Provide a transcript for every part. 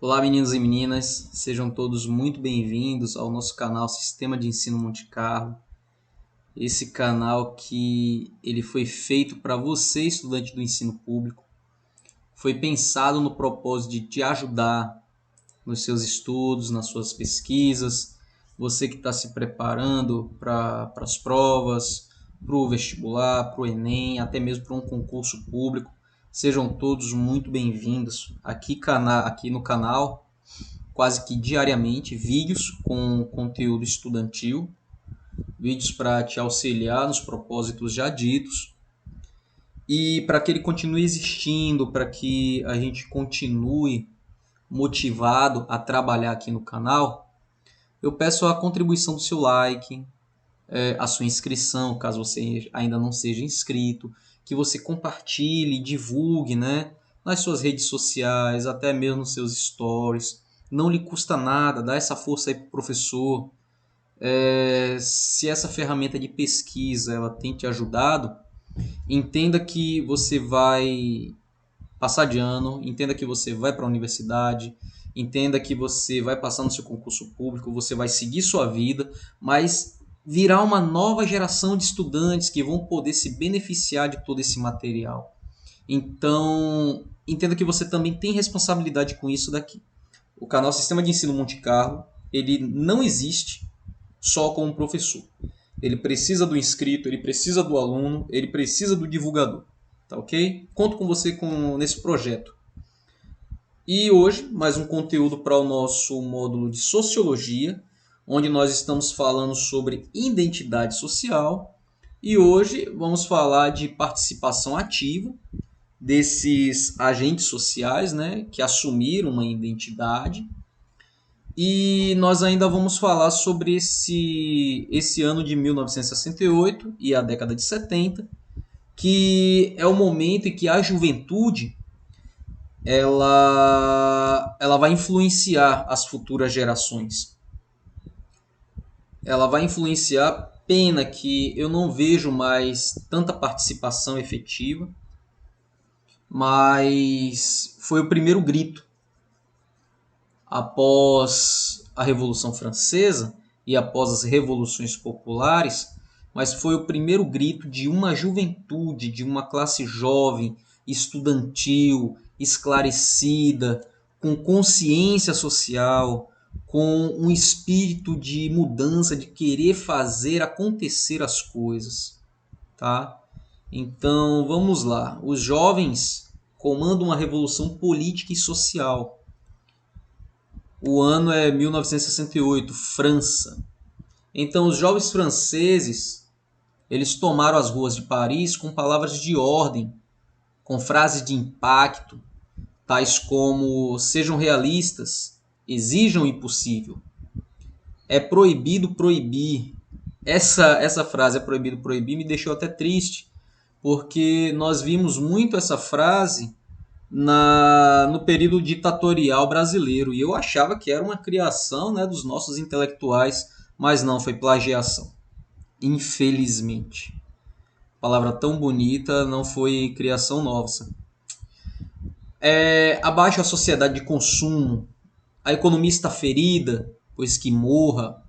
Olá, meninos e meninas, sejam todos muito bem-vindos ao nosso canal Sistema de Ensino Monte Carlo. Esse canal que ele foi feito para você, estudante do ensino público, foi pensado no propósito de te ajudar nos seus estudos, nas suas pesquisas, você que está se preparando para as provas, para o vestibular, para o Enem, até mesmo para um concurso público. Sejam todos muito bem-vindos aqui no canal. Quase que diariamente, vídeos com conteúdo estudantil, vídeos para te auxiliar nos propósitos já ditos e para que ele continue existindo, para que a gente continue motivado a trabalhar aqui no canal. Eu peço a contribuição do seu like, a sua inscrição, caso você ainda não seja inscrito, que você compartilhe, divulgue, né, nas suas redes sociais, até mesmo nos seus stories. Não lhe custa nada, dá essa força aí para o professor. Se essa ferramenta de pesquisa ela tem te ajudado, entenda que você vai passar de ano, entenda que você vai para a universidade, entenda que você vai passar no seu concurso público, você vai seguir sua vida, mas virá uma nova geração de estudantes que vão poder se beneficiar de todo esse material. Então, entenda que você também tem responsabilidade com isso daqui. O canal Sistema de Ensino Monte Carlo, ele não existe só como professor. Ele precisa do inscrito, ele precisa do aluno, ele precisa do divulgador. Tá ok? Conto com você nesse projeto. E hoje, mais um conteúdo para o nosso módulo de Sociologia, onde nós estamos falando sobre identidade social. E hoje vamos falar de participação ativa desses agentes sociais, né, que assumiram uma identidade. E nós ainda vamos falar sobre esse ano de 1968 e a década de 70, que é o momento em que a juventude ela vai influenciar as futuras gerações. Ela vai influenciar, pena que eu não vejo mais tanta participação efetiva, mas foi o primeiro grito após a Revolução Francesa e após as revoluções populares, mas foi o primeiro grito de uma juventude, de uma classe jovem, estudantil, esclarecida, com consciência social, com um espírito de mudança, de querer fazer acontecer as coisas, tá? Então, vamos lá. Os jovens comandam uma revolução política e social. O ano é 1968, França. Então, os jovens franceses, eles tomaram as ruas de Paris com palavras de ordem, com frases de impacto, tais como: sejam realistas, exijam o impossível. É proibido proibir. Essa frase, é proibido proibir, me deixou até triste, porque nós vimos muito essa frase no período ditatorial brasileiro, e eu achava que era uma criação, né, dos nossos intelectuais, mas não, foi plagiação. Infelizmente. Palavra tão bonita, não foi criação nossa. Abaixo a sociedade de consumo, a economia está ferida, pois que morra.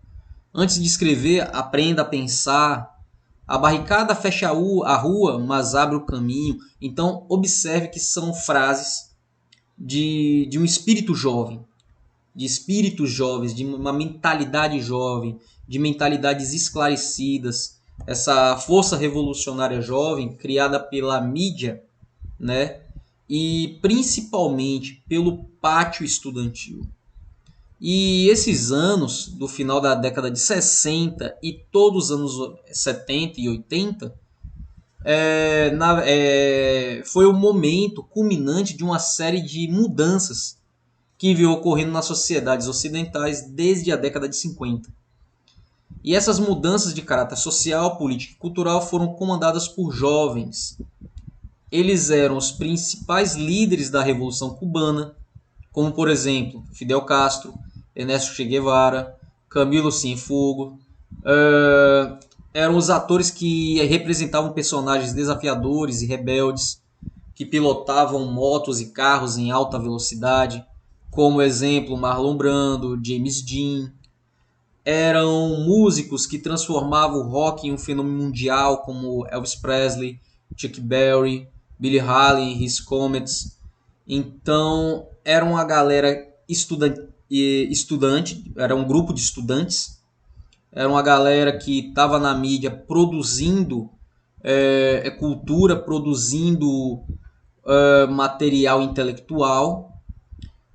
Antes de escrever, aprenda a pensar. A barricada fecha a rua, mas abre o caminho. Então, observe que são frases de um espírito jovem, de espíritos jovens, de uma mentalidade jovem, de mentalidades esclarecidas. Essa força revolucionária jovem, criada pela mídia, né? E principalmente pelo pátio estudantil. E esses anos, do final da década de 60 e todos os anos 70 e 80, foi o momento culminante de uma série de mudanças que veio ocorrendo nas sociedades ocidentais desde a década de 50. E essas mudanças de caráter social, político e cultural foram comandadas por jovens. Eles eram os principais líderes da Revolução Cubana, como, por exemplo, Fidel Castro, Ernesto Che Guevara, Camilo Cienfuegos. Eram os atores que representavam personagens desafiadores e rebeldes, que pilotavam motos e carros em alta velocidade, como exemplo Marlon Brando, James Dean. Eram músicos que transformavam o rock em um fenômeno mundial, como Elvis Presley, Chuck Berry, Billy Haley, His Comets. Então, era uma galera estudante, era um grupo de estudantes, era uma galera que estava na mídia produzindo cultura, produzindo material intelectual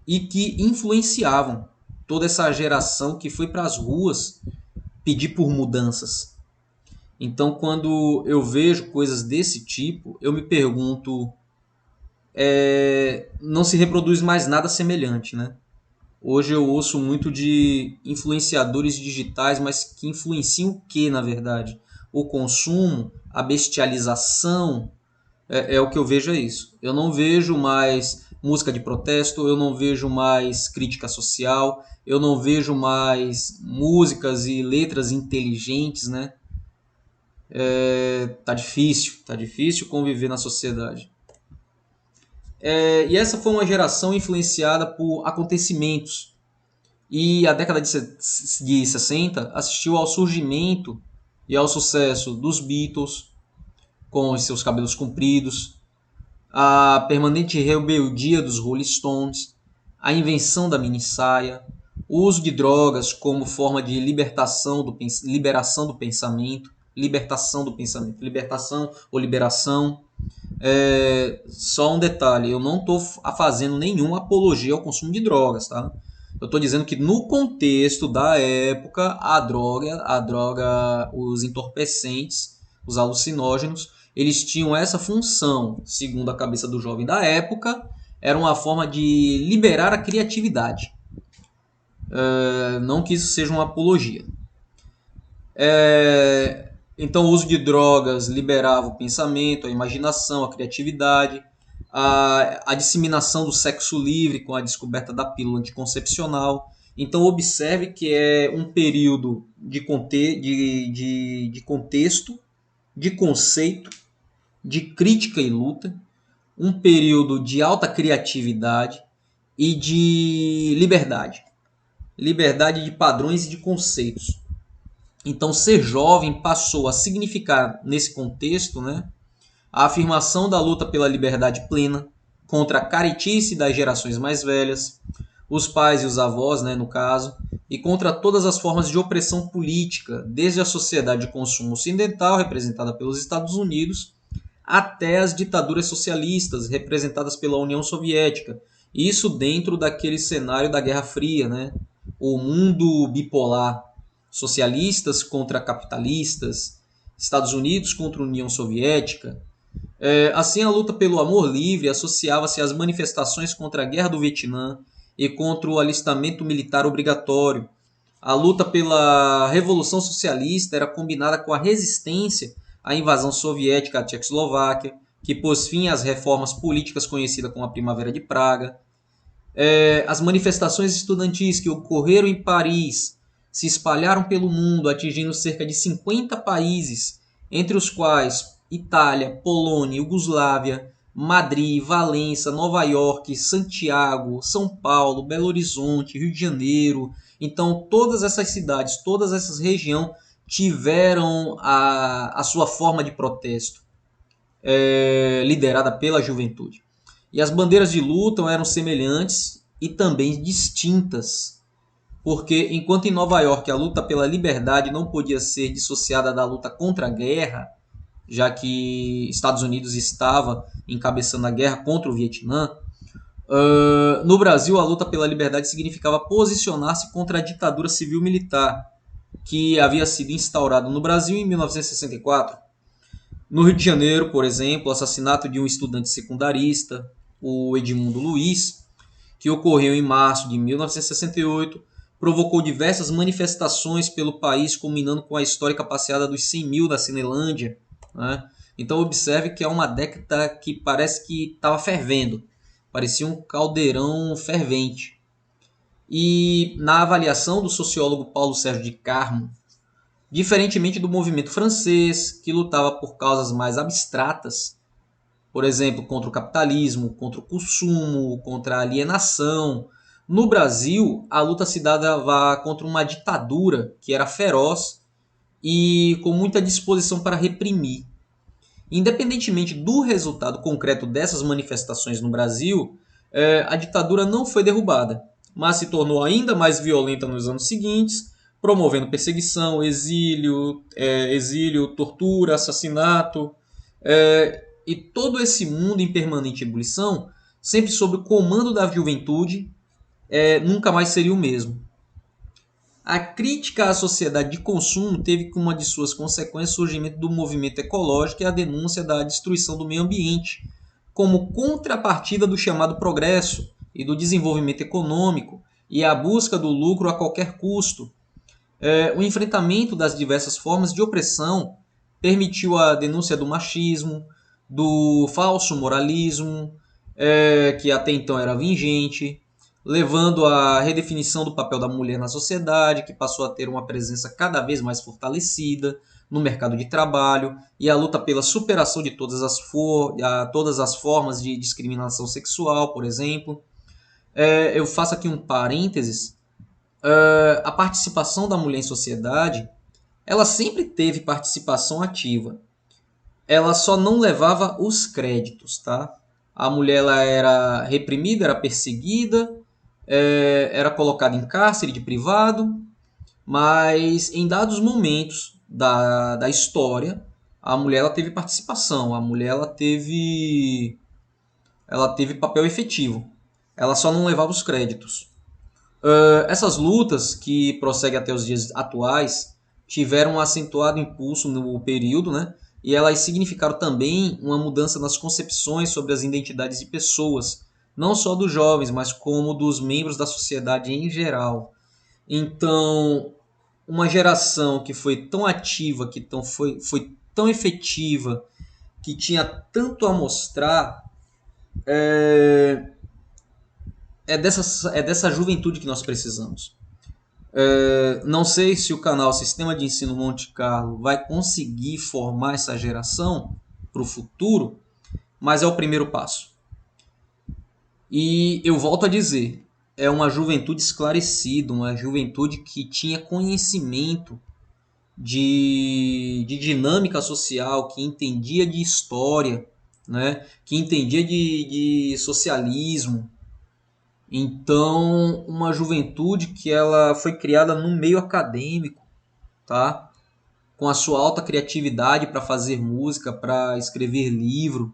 e que influenciavam toda essa geração que foi para as ruas pedir por mudanças. Então, quando eu vejo coisas desse tipo, eu me pergunto, não se reproduz mais nada semelhante, né? Hoje eu ouço muito de influenciadores digitais, mas que influenciam o que, na verdade? O consumo, a bestialização, é o que eu vejo, é isso. Eu não vejo mais música de protesto, eu não vejo mais crítica social, eu não vejo mais músicas e letras inteligentes, né? Tá difícil conviver na sociedade. E essa foi uma geração influenciada por acontecimentos. E a década de 60 assistiu ao surgimento e ao sucesso dos Beatles, com os seus cabelos compridos, a permanente rebeldia dos Rolling Stones, a invenção da minissaia, o uso de drogas como forma de liberação do pensamento, libertação ou liberação. Só um detalhe, eu não estou fazendo nenhuma apologia ao consumo de drogas, tá? Eu estou dizendo que no contexto da época, a droga, os entorpecentes, os alucinógenos, eles tinham essa função, segundo a cabeça do jovem da época, era uma forma de liberar a criatividade. Não que isso seja uma apologia. Então, o uso de drogas liberava o pensamento, a imaginação, a criatividade, a disseminação do sexo livre com a descoberta da pílula anticoncepcional. Então, observe que é um período de contexto, de conceito, de crítica e luta, um período de alta criatividade e de liberdade. Liberdade de padrões e de conceitos. Então, ser jovem passou a significar, nesse contexto, né, a afirmação da luta pela liberdade plena, contra a caretice das gerações mais velhas, os pais e os avós, né, no caso, e contra todas as formas de opressão política, desde a sociedade de consumo ocidental, representada pelos Estados Unidos, até as ditaduras socialistas, representadas pela União Soviética. Isso dentro daquele cenário da Guerra Fria, né? O mundo bipolar, socialistas contra capitalistas, Estados Unidos contra a União Soviética. Assim, a luta pelo amor livre associava-se às manifestações contra a Guerra do Vietnã e contra o alistamento militar obrigatório. A luta pela Revolução Socialista era combinada com a resistência à invasão soviética à Tchecoslováquia, que pôs fim às reformas políticas conhecidas como a Primavera de Praga. As manifestações estudantis que ocorreram em Paris se espalharam pelo mundo, atingindo cerca de 50 países, entre os quais Itália, Polônia, Iugoslávia, Madrid, Valença, Nova York, Santiago, São Paulo, Belo Horizonte, Rio de Janeiro. Então, todas essas cidades, todas essas regiões tiveram a sua forma de protesto, liderada pela juventude. E as bandeiras de luta eram semelhantes e também distintas, porque enquanto em Nova York a luta pela liberdade não podia ser dissociada da luta contra a guerra, já que Estados Unidos estava encabeçando a guerra contra o Vietnã, no Brasil a luta pela liberdade significava posicionar-se contra a ditadura civil-militar, que havia sido instaurada no Brasil em 1964. No Rio de Janeiro, por exemplo, o assassinato de um estudante secundarista, o Edmundo Luiz, que ocorreu em março de 1968, provocou diversas manifestações pelo país, culminando com a histórica passeada dos 100 mil da Cinelândia, né? Então observe que é uma década que parece que estava fervendo, parecia um caldeirão fervente. E na avaliação do sociólogo Paulo Sérgio de Carmo, diferentemente do movimento francês, que lutava por causas mais abstratas, por exemplo, contra o capitalismo, contra o consumo, contra a alienação, No Brasil, a luta se dava contra uma ditadura que era feroz e com muita disposição para reprimir. Independentemente do resultado concreto dessas manifestações no Brasil, a ditadura não foi derrubada, mas se tornou ainda mais violenta nos anos seguintes, promovendo perseguição, exílio, tortura, assassinato, e todo esse mundo em permanente ebulição, sempre sob o comando da juventude, nunca mais seria o mesmo. A crítica à sociedade de consumo teve como uma de suas consequências o surgimento do movimento ecológico e a denúncia da destruição do meio ambiente, como contrapartida do chamado progresso e do desenvolvimento econômico e a busca do lucro a qualquer custo. O enfrentamento das diversas formas de opressão permitiu a denúncia do machismo, do falso moralismo, que até então era vigente, levando à redefinição do papel da mulher na sociedade, que passou a ter uma presença cada vez mais fortalecida no mercado de trabalho, e a luta pela superação de todas as formas de discriminação sexual, por exemplo. Eu faço aqui um parênteses. A participação da mulher em sociedade, ela sempre teve participação ativa. Ela só não levava os créditos, tá? A mulher ela era reprimida, era perseguida, era colocada em cárcere de privado, mas em dados momentos da história, a mulher ela teve participação, a mulher ela teve papel efetivo. Ela só não levava os créditos. Essas lutas, que prosseguem até os dias atuais, tiveram um acentuado impulso no período, né? E elas significaram também uma mudança nas concepções sobre as identidades de pessoas, não só dos jovens, mas como dos membros da sociedade em geral. Então, uma geração que foi tão ativa, foi tão efetiva, que tinha tanto a mostrar, é dessa juventude que nós precisamos. Não sei se o canal Sistema de Ensino Monte Carlo vai conseguir formar essa geração para o futuro, mas é o primeiro passo. E eu volto a dizer, é uma juventude esclarecida, uma juventude que tinha conhecimento de dinâmica social, que entendia de história, né? Que entendia de socialismo. Então, uma juventude que ela foi criada no meio acadêmico, tá? Com a sua alta criatividade para fazer música, para escrever livro,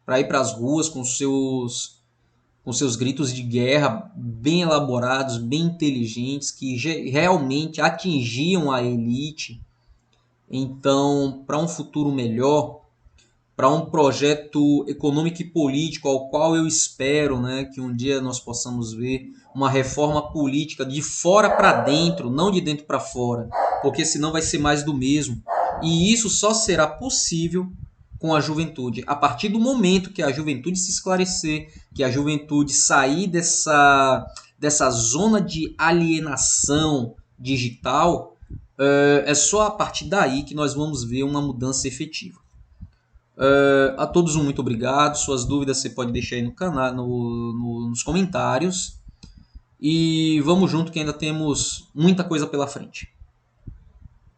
para ir para as ruas com seus gritos de guerra bem elaborados, bem inteligentes, que realmente atingiam a elite. Então, para um futuro melhor, para um projeto econômico e político ao qual eu espero, né, que um dia nós possamos ver uma reforma política de fora para dentro, não de dentro para fora, porque senão vai ser mais do mesmo. E isso só será possível com a juventude. A partir do momento que a juventude se esclarecer, que a juventude sair dessa zona de alienação digital, é só a partir daí que nós vamos ver uma mudança efetiva. A todos um muito obrigado. Suas dúvidas você pode deixar aí no canal, nos comentários. E vamos junto que ainda temos muita coisa pela frente.